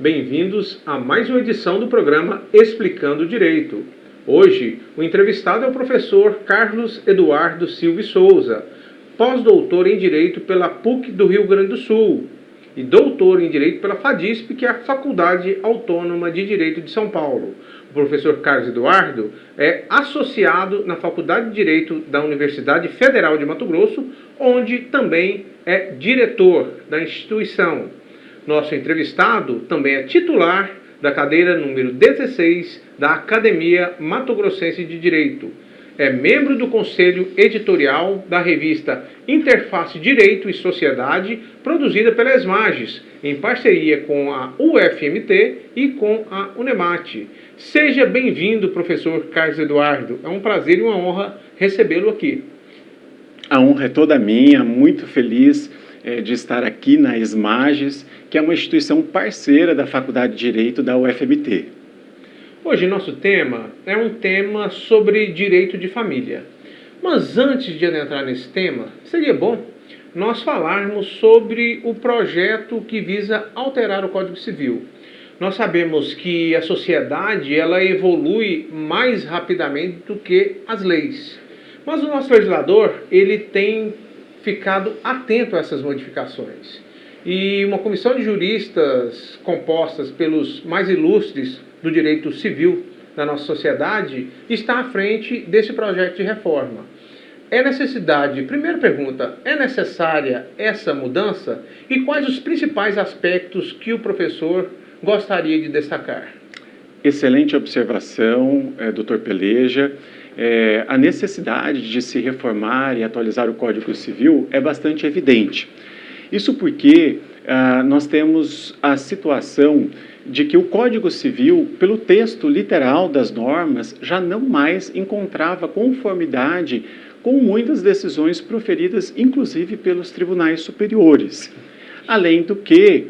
bem-vindos a mais uma edição do programa Explicando o Direito. Hoje, o entrevistado é o professor Carlos Eduardo Silva Souza, pós-doutor em Direito pela PUC do Rio Grande do Sul e doutor em Direito pela FADISP, que é a Faculdade Autônoma de Direito de São Paulo. O professor Carlos Eduardo é associado na Faculdade de Direito da Universidade Federal de Mato Grosso, onde também é diretor da instituição. Nosso entrevistado também é titular da cadeira número 16 da Academia Mato Grossense de Direito. É membro do Conselho Editorial da revista Interface Direito e Sociedade, produzida pela ESMAGES, em parceria com a UFMT e com a UNEMAT. Seja bem-vindo, professor Carlos Eduardo. É um prazer e uma honra recebê-lo aqui. A honra é toda minha, muito feliz de estar aqui na ESMAGES, que é uma instituição parceira da Faculdade de Direito da UFMT. Hoje nosso tema é um tema sobre direito de família. Mas antes de adentrar nesse tema, seria bom nós falarmos sobre o projeto que visa alterar o Código Civil. Nós sabemos que a sociedade ela evolui mais rapidamente do que as leis. Mas o nosso legislador ele tem ficado atento a essas modificações. E uma comissão de juristas compostas pelos mais ilustres do direito civil da nossa sociedade está à frente desse projeto de reforma. Primeira pergunta, é necessária essa mudança? E quais os principais aspectos que o professor gostaria de destacar? Excelente observação, Dr. Peleja. A necessidade de se reformar e atualizar o Código Civil é bastante evidente. Isso porque nós temos a situação de que o Código Civil, pelo texto literal das normas, já não mais encontrava conformidade com muitas decisões proferidas, inclusive pelos tribunais superiores. Além do que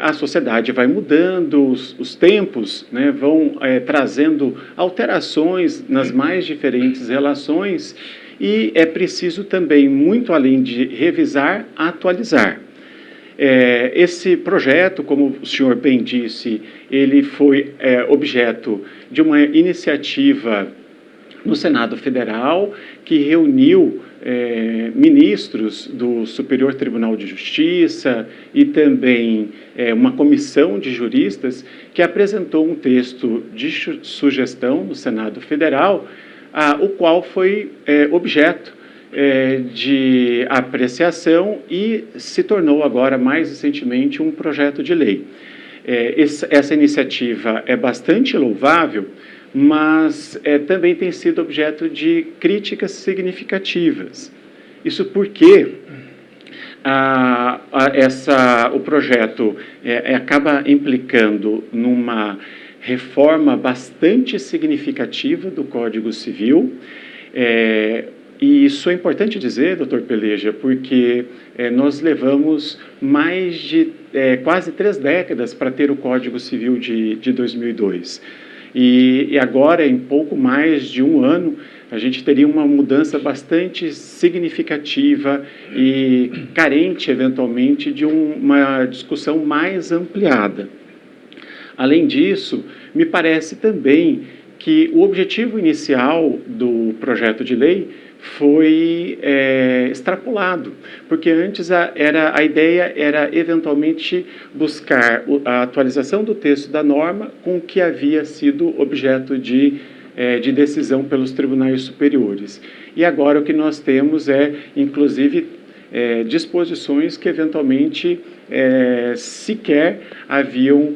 a sociedade vai mudando, os tempos vão trazendo alterações nas mais diferentes relações e é preciso também, muito além de revisar, atualizar. Esse projeto, como o senhor bem disse, ele foi objeto de uma iniciativa no Senado Federal que reuniu ministros do Superior Tribunal de Justiça e também uma comissão de juristas que apresentou um texto de sugestão no Senado Federal, o qual foi objeto de apreciação e se tornou agora, mais recentemente, um projeto de lei. Essa iniciativa é bastante louvável, mas também tem sido objeto de críticas significativas. Isso porque o projeto acaba implicando numa reforma bastante significativa do Código Civil, e isso é importante dizer, doutor Peleja, porque nós levamos mais de quase 3 décadas para ter o Código Civil de 2002. E agora, em pouco mais de um ano, a gente teria uma mudança bastante significativa e carente, eventualmente, de uma discussão mais ampliada. Além disso, me parece também que o objetivo inicial do projeto de lei foi extrapolado, porque antes a ideia era eventualmente buscar a atualização do texto da norma com o que havia sido objeto de decisão pelos tribunais superiores. E agora o que nós temos inclusive, disposições que eventualmente sequer haviam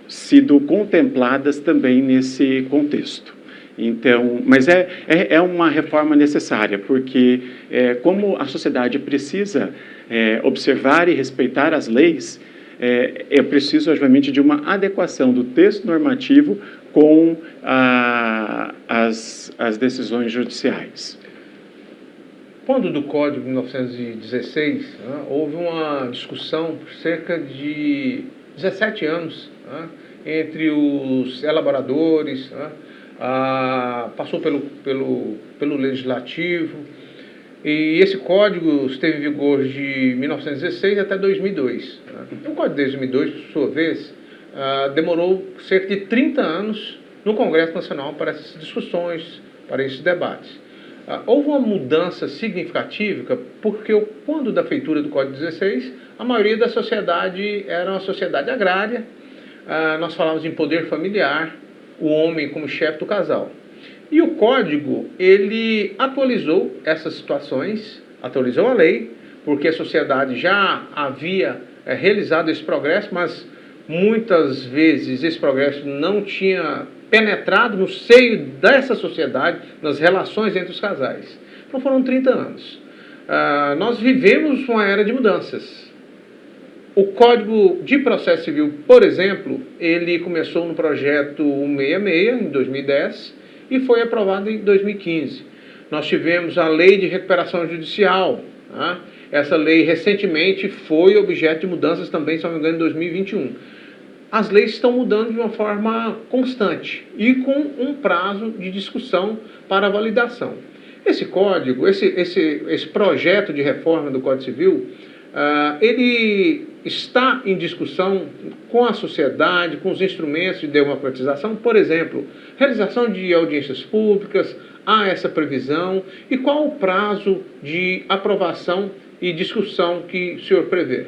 sido contempladas também nesse contexto. Então, mas é uma reforma necessária, porque como a sociedade precisa observar e respeitar as leis, é preciso, obviamente, de uma adequação do texto normativo com as decisões judiciais. Quando do Código de 1916, houve uma discussão por cerca de 17 anos entre os elaboradores, passou pelo Legislativo, E esse código esteve em vigor de 1916 até 2002. O código de 2002, por sua vez, demorou cerca de 30 anos no Congresso Nacional para essas discussões, para esses debates. Houve uma mudança significativa porque, quando da feitura do Código 16, a maioria da sociedade era uma sociedade agrária, nós falávamos em poder familiar, o homem como chefe do casal. E o Código, ele atualizou essas situações, atualizou a lei, porque a sociedade já havia realizado esse progresso, mas muitas vezes esse progresso não tinha penetrado no seio dessa sociedade, nas relações entre os casais. Então foram 30 anos. Nós vivemos uma era de mudanças. O Código de Processo Civil, por exemplo, ele começou no projeto 166, em 2010, e foi aprovado em 2015. Nós tivemos a Lei de Recuperação Judicial. Essa lei recentemente foi objeto de mudanças também, se não me engano, em 2021. As leis estão mudando de uma forma constante e com um prazo de discussão para validação. Esse código, esse projeto de reforma do Código Civil, ele está em discussão com a sociedade, com os instrumentos de democratização, por exemplo, realização de audiências públicas, há essa previsão, e qual o prazo de aprovação e discussão que o senhor prevê?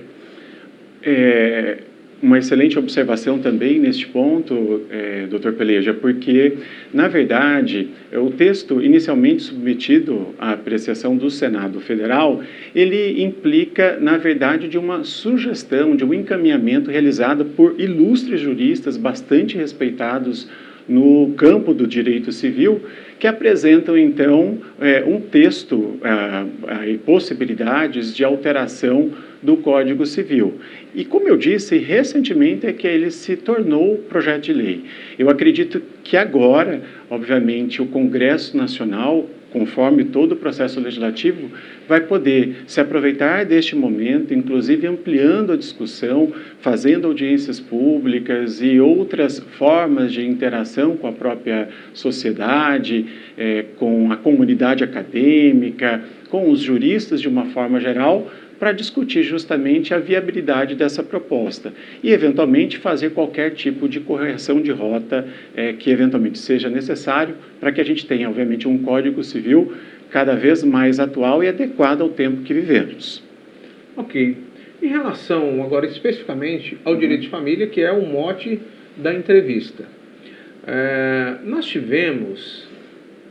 Uma excelente observação também neste ponto, Dr. Peleja, porque, na verdade, o texto inicialmente submetido à apreciação do Senado Federal, ele implica, na verdade, de uma sugestão, de um encaminhamento realizado por ilustres juristas bastante respeitados no campo do direito civil, que apresentam, então, um texto e possibilidades de alteração do Código Civil. E, como eu disse, recentemente é que ele se tornou projeto de lei. Eu acredito que agora, obviamente, o Congresso Nacional, conforme todo o processo legislativo, vai poder se aproveitar deste momento, inclusive ampliando a discussão, fazendo audiências públicas e outras formas de interação com a própria sociedade, com a comunidade acadêmica, com os juristas de uma forma geral, para discutir justamente a viabilidade dessa proposta e, eventualmente, fazer qualquer tipo de correção de rota que, eventualmente, seja necessário para que a gente tenha, obviamente, um Código Civil cada vez mais atual e adequado ao tempo que vivemos. Ok. Em relação, agora, especificamente ao direito de família, que é o mote da entrevista. Nós tivemos,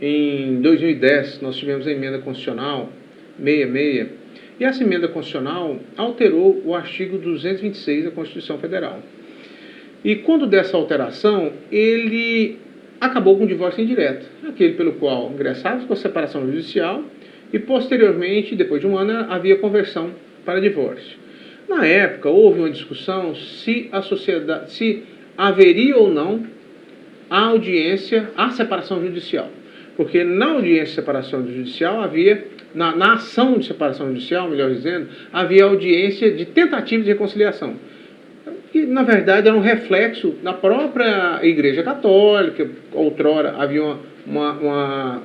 em 2010, nós tivemos a emenda constitucional 66, e essa emenda constitucional alterou o artigo 226 da Constituição Federal. E quando dessa alteração, ele acabou com o divórcio indireto, aquele pelo qual ingressava com a separação judicial e, posteriormente, depois de um ano, havia conversão para divórcio. Na época, houve uma discussão se haveria ou não a audiência, a separação judicial. Porque na audiência de separação judicial havia, na ação de separação judicial, melhor dizendo, havia audiência de tentativa de reconciliação. Que, na verdade, era um reflexo da própria Igreja Católica. Outrora havia uma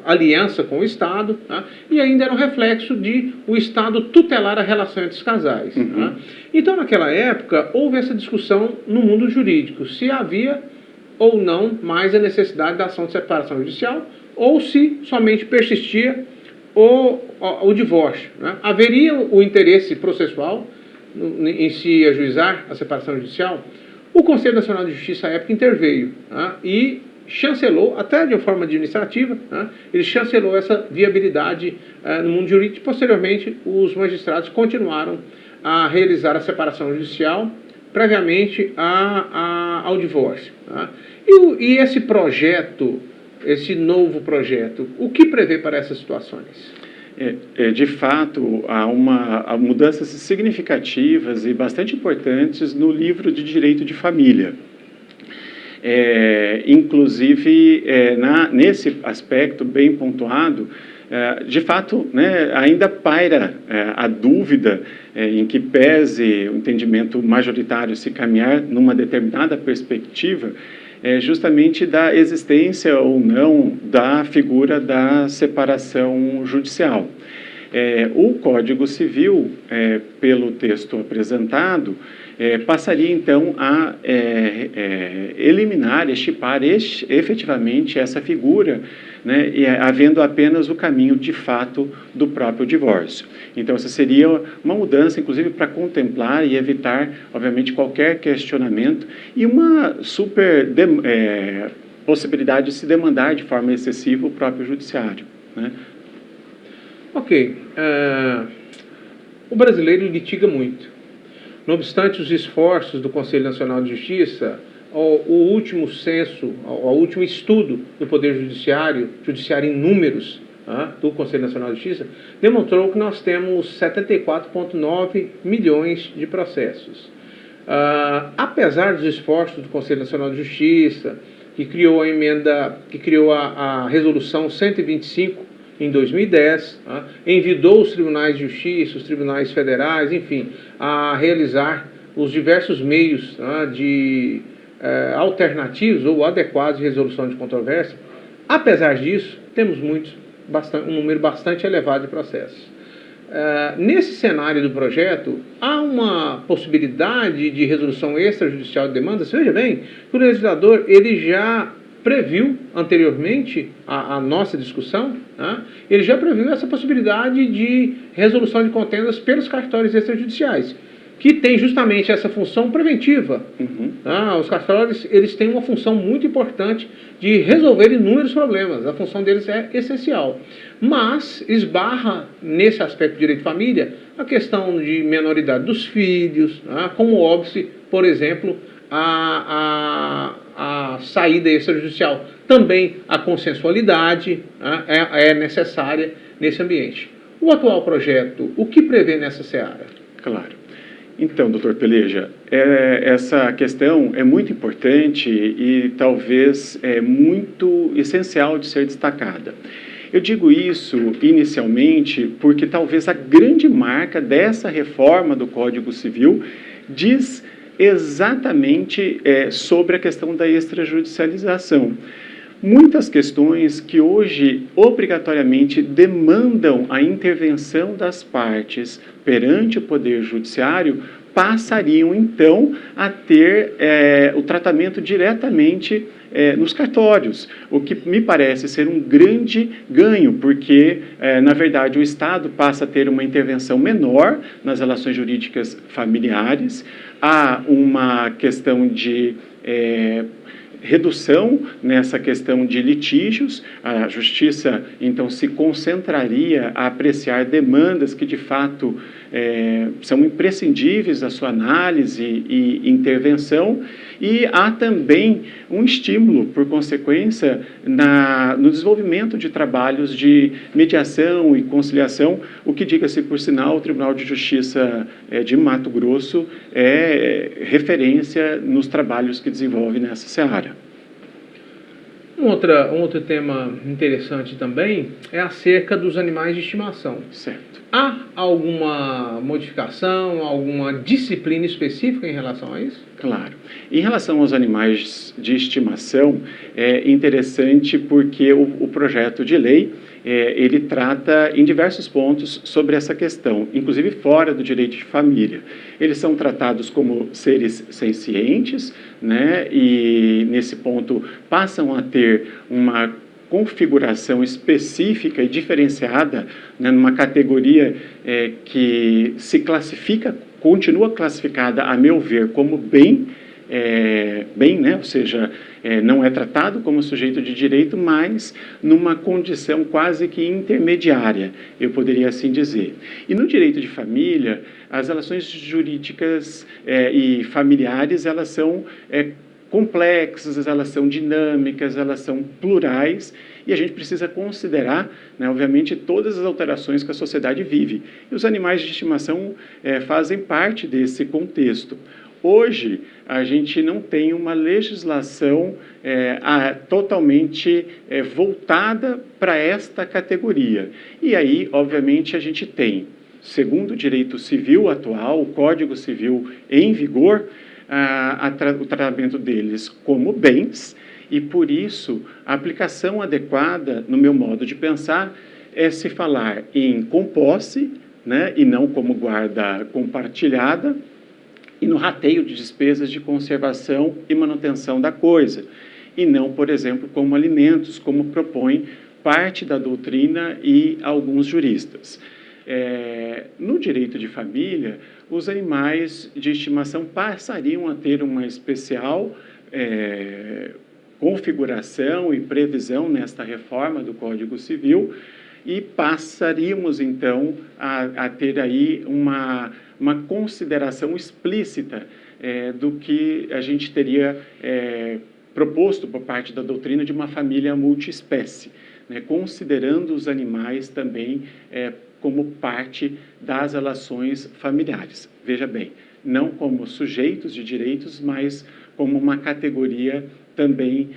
aliança com o Estado, tá? E ainda era um reflexo de o Estado tutelar a relação entre os casais. Tá? Então, naquela época, houve essa discussão no mundo jurídico, se havia ou não mais a necessidade da ação de separação judicial, ou se somente persistia o divórcio. Né? Haveria o interesse processual em se ajuizar a separação judicial? O Conselho Nacional de Justiça, à época, interveio, né? E chancelou, até de uma forma administrativa, né? Ele chancelou essa viabilidade no mundo jurídico. E, posteriormente, os magistrados continuaram a realizar a separação judicial previamente ao divórcio. Tá? E esse projeto, esse novo projeto, o que prevê para essas situações? De fato, há mudanças significativas e bastante importantes no livro de Direito de Família. Inclusive, nesse aspecto bem pontuado, de fato, né, ainda paira a dúvida em que pese o entendimento majoritário se caminhar numa determinada perspectiva, justamente da existência ou não da figura da separação judicial. O Código Civil, pelo texto apresentado, passaria então a eliminar, extirpar efetivamente essa figura, né, havendo apenas o caminho de fato do próprio divórcio. Então, essa seria uma mudança, inclusive, para contemplar e evitar, obviamente, qualquer questionamento e uma possibilidade de se demandar de forma excessiva o próprio judiciário, né? Ok. O brasileiro litiga muito. Não obstante os esforços do Conselho Nacional de Justiça, o último censo, o último estudo do Poder Judiciário em números, do Conselho Nacional de Justiça, demonstrou que nós temos 74,9 milhões de processos. Apesar dos esforços do Conselho Nacional de Justiça, que criou a resolução 125 em 2010, envidou os tribunais de justiça, os tribunais federais, enfim, a realizar os diversos meios alternativos ou adequados de resolução de controvérsia. Apesar disso, temos um número bastante elevado de processos. Nesse cenário do projeto, há uma possibilidade de resolução extrajudicial de demandas. Veja bem, que o legislador ele já previu anteriormente a nossa discussão, ele já previu essa possibilidade de resolução de contendas pelos cartórios extrajudiciais, que tem justamente essa função preventiva. Os cartórios eles têm uma função muito importante de resolver inúmeros problemas, a função deles é essencial. Mas esbarra nesse aspecto de direito de família a questão de menoridade dos filhos, como óbice, por exemplo, a saída extrajudicial. Também a consensualidade é necessária nesse ambiente. O atual projeto, o que prevê nessa seara? Claro. Então, doutor Peleja, essa questão é muito importante e talvez muito essencial de ser destacada. Eu digo isso inicialmente porque talvez a grande marca dessa reforma do Código Civil diz exatamente sobre a questão da extrajudicialização. Muitas questões que hoje obrigatoriamente demandam a intervenção das partes perante o Poder Judiciário passariam então a ter o tratamento diretamente nos cartórios, o que me parece ser um grande ganho, porque, na verdade, o Estado passa a ter uma intervenção menor nas relações jurídicas familiares, há uma questão de redução nessa questão de litígios, a Justiça, então, se concentraria a apreciar demandas que, de fato, são imprescindíveis da sua análise e intervenção, e há também um estímulo, por consequência, no desenvolvimento de trabalhos de mediação e conciliação, o que, diga-se por sinal, o Tribunal de Justiça de Mato Grosso é referência nos trabalhos que desenvolve nessa seara. Um outro tema interessante também é acerca dos animais de estimação. Certo. Há alguma modificação, alguma disciplina específica em relação a isso? Claro. Em relação aos animais de estimação, é interessante porque o projeto de lei, ele trata em diversos pontos sobre essa questão, inclusive fora do direito de família. Eles são tratados como seres sencientes, né, e nesse ponto passam a ter uma configuração específica e diferenciada, né, numa categoria que se classifica, continua classificada, a meu ver, como bem, né, ou seja, não é tratado como sujeito de direito, mas numa condição quase que intermediária, eu poderia assim dizer. E no direito de família, as relações jurídicas e familiares, elas são complexas, elas são dinâmicas, elas são plurais, e a gente precisa considerar, né, obviamente, todas as alterações que a sociedade vive. E os animais de estimação fazem parte desse contexto. Hoje, a gente não tem uma legislação totalmente voltada para esta categoria. E aí, obviamente, a gente tem, segundo o direito civil atual, o Código Civil em vigor, o tratamento deles como bens, e por isso a aplicação adequada, no meu modo de pensar, é se falar em composse, né, e não como guarda compartilhada, e no rateio de despesas de conservação e manutenção da coisa, e não, por exemplo, como alimentos, como propõe parte da doutrina e alguns juristas. No direito de família, os animais de estimação passariam a ter uma especial configuração e previsão nesta reforma do Código Civil, e passaríamos, então, a ter aí uma consideração explícita do que a gente teria proposto por parte da doutrina de uma família multiespécie, né, considerando os animais também como parte das relações familiares. Veja bem, não como sujeitos de direitos, mas como uma categoria também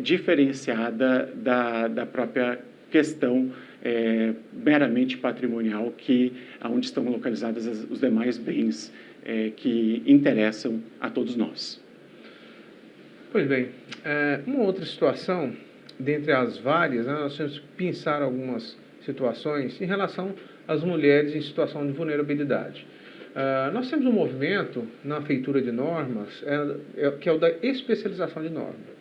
diferenciada da própria questão meramente patrimonial, onde estão localizados os demais bens que interessam a todos nós. Pois bem, uma outra situação, dentre as várias, né, nós temos que pensar algumas situações em relação às mulheres em situação de vulnerabilidade. Nós temos um movimento na feitura de normas, que é o da especialização de normas.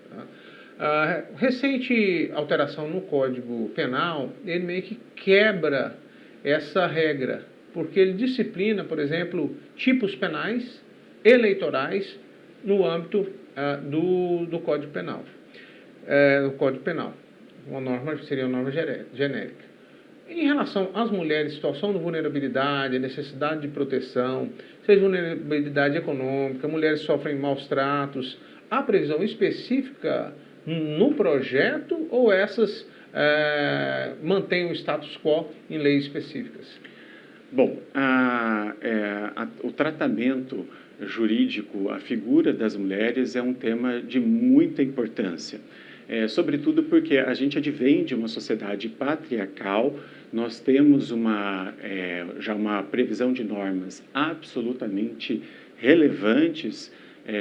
A recente alteração no Código Penal, ele meio que quebra essa regra, porque ele disciplina, por exemplo, tipos penais eleitorais no âmbito do Código Penal. No Código Penal, uma norma seria uma norma genérica. Em relação às mulheres, situação de vulnerabilidade, necessidade de proteção, seja vulnerabilidade econômica, mulheres sofrem maus tratos, há previsão específica no projeto ou essas mantêm o status quo em leis específicas? Bom, o tratamento jurídico, a figura das mulheres é um tema de muita importância. Sobretudo porque a gente advém de uma sociedade patriarcal, nós temos já uma previsão de normas absolutamente relevantes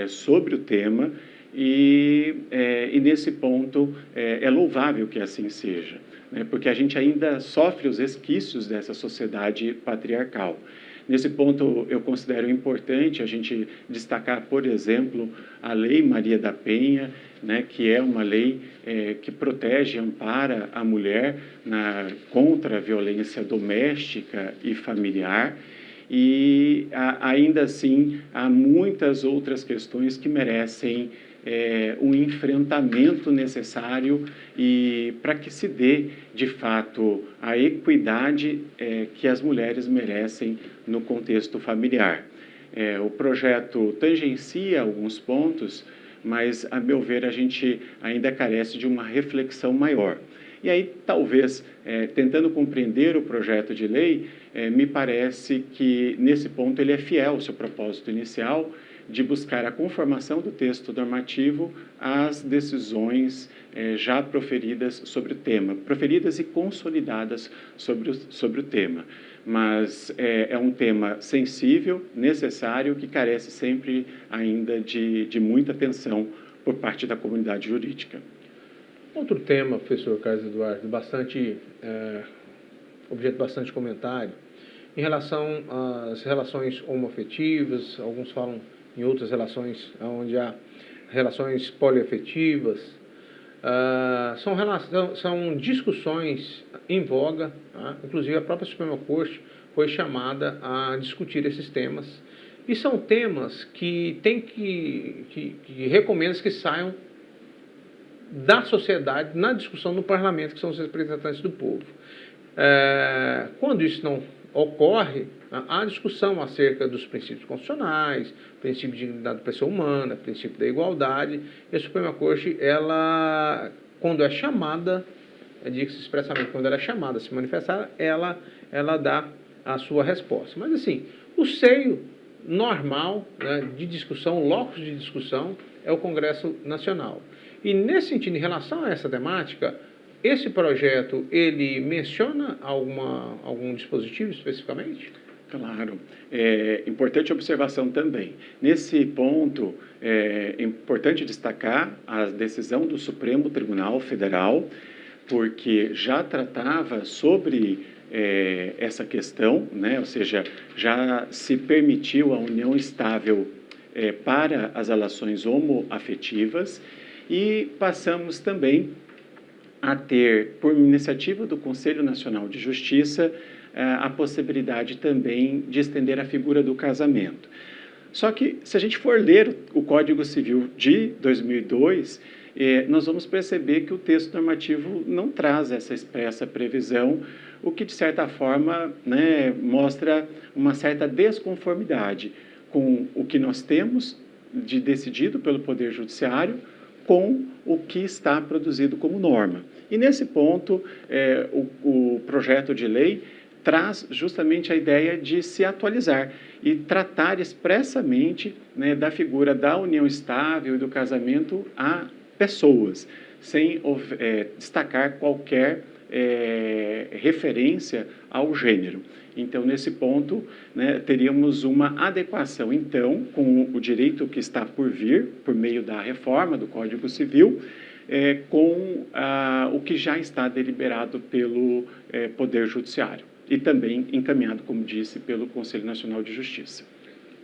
sobre o tema, e nesse ponto é louvável que assim seja, né, porque a gente ainda sofre os resquícios dessa sociedade patriarcal. Nesse ponto, eu considero importante a gente destacar, por exemplo, a Lei Maria da Penha, né, que é uma lei que protege e ampara a mulher contra a violência doméstica e familiar. E ainda assim, há muitas outras questões que merecem um enfrentamento necessário e para que se dê, de fato, a equidade que as mulheres merecem no contexto familiar. O projeto tangencia alguns pontos, mas, a meu ver, a gente ainda carece de uma reflexão maior. E aí, talvez, tentando compreender o projeto de lei, me parece que, nesse ponto, ele é fiel ao seu propósito inicial de buscar a conformação do texto normativo às decisões já proferidas sobre o tema, proferidas e consolidadas sobre o tema. Mas é um tema sensível, necessário, que carece sempre ainda de muita atenção por parte da comunidade jurídica. Outro tema, professor Carlos Eduardo, objeto de bastante comentário, em relação às relações homoafetivas, alguns falam em outras relações, onde há relações poliafetivas, são discussões em voga, tá? Inclusive a própria Suprema Corte foi chamada a discutir esses temas, e são temas que recomenda que saiam da sociedade na discussão no parlamento, que são os representantes do povo. Quando isso não ocorre, há discussão acerca dos princípios constitucionais, princípio de dignidade da pessoa humana, princípio da igualdade, e a Suprema Corte, ela, quando é chamada, diga-se expressamente, quando ela é chamada a se manifestar, ela dá a sua resposta. Mas, assim, o seio normal, né, de discussão, o locus de discussão, é o Congresso Nacional. E, nesse sentido, em relação a essa temática, esse projeto, ele menciona algum dispositivo especificamente? Claro, é importante observação também. Nesse ponto, é importante destacar a decisão do Supremo Tribunal Federal, porque já tratava sobre essa questão, né? Ou seja, já se permitiu a união estável para as relações homoafetivas e passamos também a ter, por iniciativa do Conselho Nacional de Justiça, a possibilidade também de estender a figura do casamento. Só que, se a gente for ler o Código Civil de 2002, nós vamos perceber que o texto normativo não traz essa expressa previsão, o que, de certa forma, né, mostra uma certa desconformidade com o que nós temos de decidido pelo Poder Judiciário com o que está produzido como norma. E, nesse ponto, o projeto de lei traz justamente a ideia de se atualizar e tratar expressamente, né, da figura da união estável e do casamento a pessoas, sem destacar qualquer referência ao gênero. Então, nesse ponto, né, teríamos uma adequação, então, com o direito que está por vir, por meio da reforma do Código Civil, com o que já está deliberado pelo Poder Judiciário e também encaminhado, como disse, pelo Conselho Nacional de Justiça.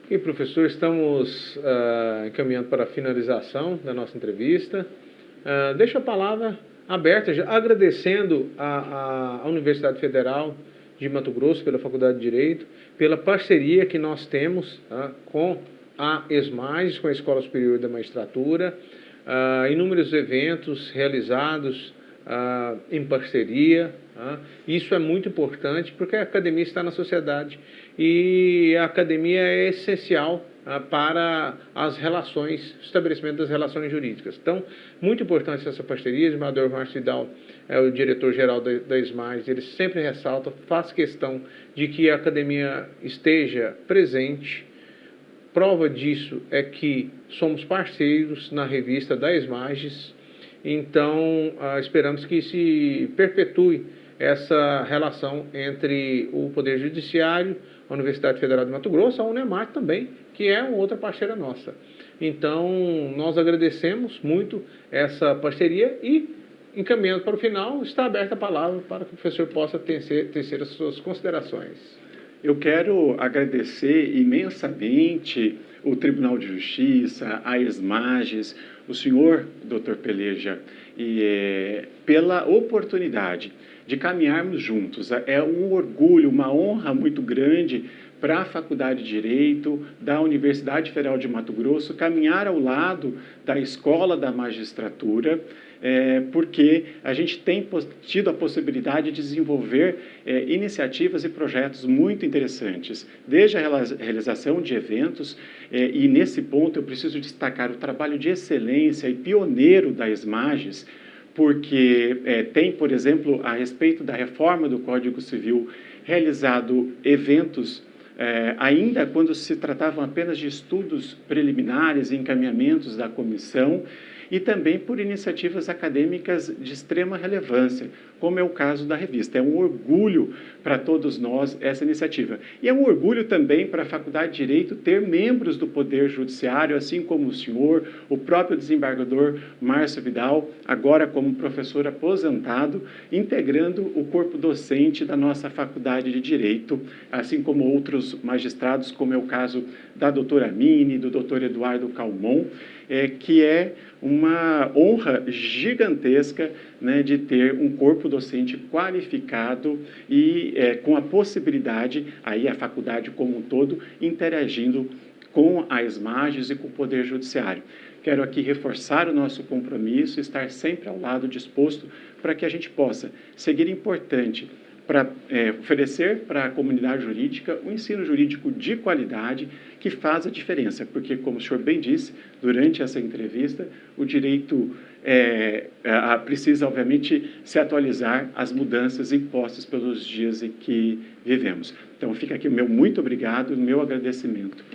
E, professor, estamos encaminhando para a finalização da nossa entrevista. Deixo a palavra aberta, já agradecendo à Universidade Federal de Mato Grosso, pela Faculdade de Direito, pela parceria que nós temos com a ESMAGES, com a Escola Superior da Magistratura, inúmeros eventos realizados em parceria. Isso é muito importante porque a academia está na sociedade e a academia é essencial para as relações, estabelecimento das relações jurídicas. Então, muito importante essa parceria. O esmagador Márcio Vidal é o diretor-geral da ESMAGES, ele sempre ressalta, faz questão de que a academia esteja presente. Prova disso é que somos parceiros na revista da ESMAGES, então esperamos que se perpetue essa relação entre o Poder Judiciário, a Universidade Federal de Mato Grosso, a Unemar também, que é uma outra parceira nossa. Então, nós agradecemos muito essa parceria e, encaminhando para o final, está aberta a palavra para que o professor possa tecer as suas considerações. Eu quero agradecer imensamente o Tribunal de Justiça, a ESMAGES, o senhor, Dr. Peleja, pela oportunidade de caminharmos juntos. É um orgulho, uma honra muito grande para a Faculdade de Direito da Universidade Federal de Mato Grosso caminhar ao lado da Escola da Magistratura, porque a gente tem tido a possibilidade de desenvolver iniciativas e projetos muito interessantes, desde a realização de eventos, e nesse ponto eu preciso destacar o trabalho de excelência e pioneiro da ESMAGES, porque tem, por exemplo, a respeito da reforma do Código Civil, realizado eventos ainda quando se tratavam apenas de estudos preliminares e encaminhamentos da comissão, e também por iniciativas acadêmicas de extrema relevância, como é o caso da revista. É um orgulho para todos nós essa iniciativa. E é um orgulho também para a Faculdade de Direito ter membros do Poder Judiciário, assim como o senhor, o próprio desembargador Márcio Vidal, agora como professor aposentado, integrando o corpo docente da nossa Faculdade de Direito, assim como outros magistrados, como é o caso da doutora Mini, do doutor Eduardo Calmon, que é uma honra gigantesca, né, de ter um corpo docente qualificado e com a possibilidade, aí a faculdade como um todo, interagindo com a ESMAGES e com o Poder Judiciário. Quero aqui reforçar o nosso compromisso, estar sempre ao lado disposto para que a gente possa seguir importante para oferecer para a comunidade jurídica um ensino jurídico de qualidade que faz a diferença, porque, como o senhor bem disse, durante essa entrevista, o direito precisa, obviamente, se atualizar às mudanças impostas pelos dias em que vivemos. Então, fica aqui o meu muito obrigado, o meu agradecimento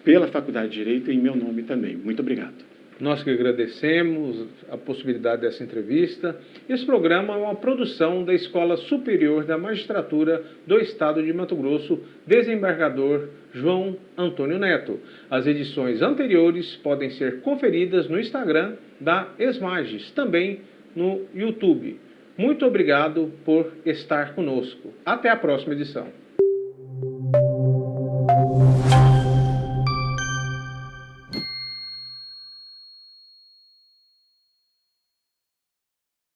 pela Faculdade de Direito e em meu nome também. Muito obrigado. Nós que agradecemos a possibilidade dessa entrevista. Esse programa é uma produção da Escola Superior da Magistratura do Estado de Mato Grosso, desembargador João Antônio Neto. As edições anteriores podem ser conferidas no Instagram da ESMAGES, também no YouTube. Muito obrigado por estar conosco. Até a próxima edição.